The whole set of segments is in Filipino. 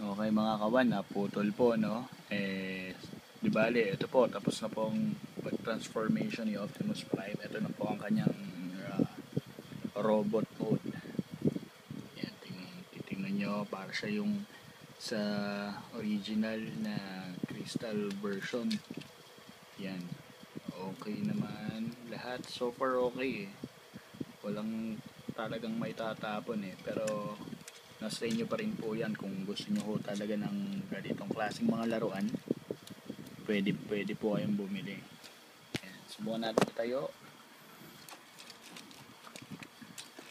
Okay mga kawan, naputol po, no? Di bale, ito po, tapos na po ang pag-transformation ni Optimus Prime. Ito na po ang kanyang robot mode. Yan, titingnan nyo, para siya yung sa original na crystal version. Yan, okay naman lahat. So far okay eh. Walang talagang may tatapon eh. Pero nasa inyo pa rin po yan kung gusto nyo ho talaga ng ganitong klaseng mga laruan. Pwede po kayong bumili. Ayan, subukan natin tayo.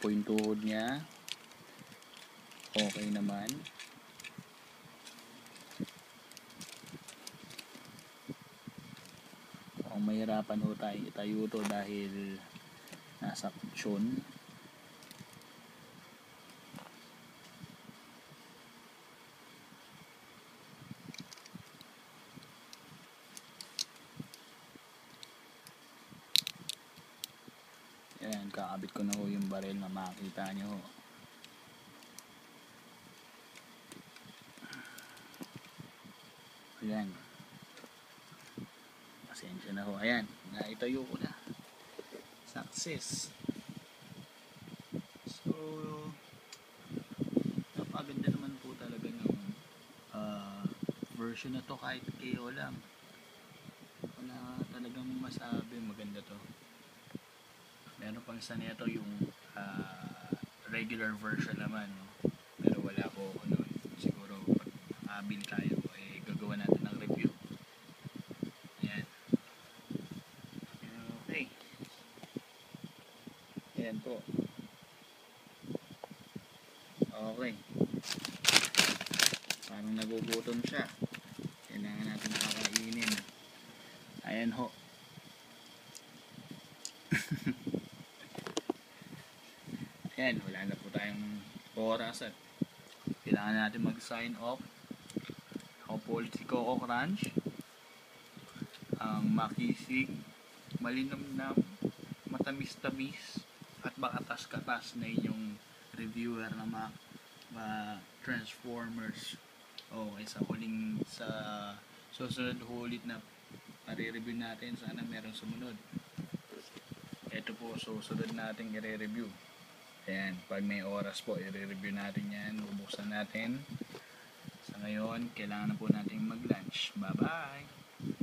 Po yung tuhod niya. Okay naman. Kung mahirapan ho tayo itayo to dahil nasa kutsyon. Ayan, kakabit ko na ho yung baril na makita nyo ho. Ayan. Pasensya na ho. Ayan, naitayo ko na. Success. So, napaganda naman po talaga ng version na to kahit KO lang. Wala talagang masabi, maganda to. Meron pang isa nito yung regular version naman, no? Pero wala po ako nun. Siguro pag nakabil tayo gagawa natin ng review. Ayan. Okay. Ayan po. Okay. Parang nagugutom siya. Kailangan natin kakainin. Ayan ho. Ayan, wala na po tayong oras at kailangan natin mag-sign off. Ako po ulit si Coco Crunch, ang makisig, malinamnam, matamis-tamis at makatas-katas na inyong reviewer na mga Transformers. Okay, sa susunod ulit na i-review natin, sana merong sumunod. Ito po susunod natin i-review. Ayan, pag may oras po i-review natin yan, bubuksan natin. Sa ngayon, kailangan na po natin mag-lunch. Bye bye!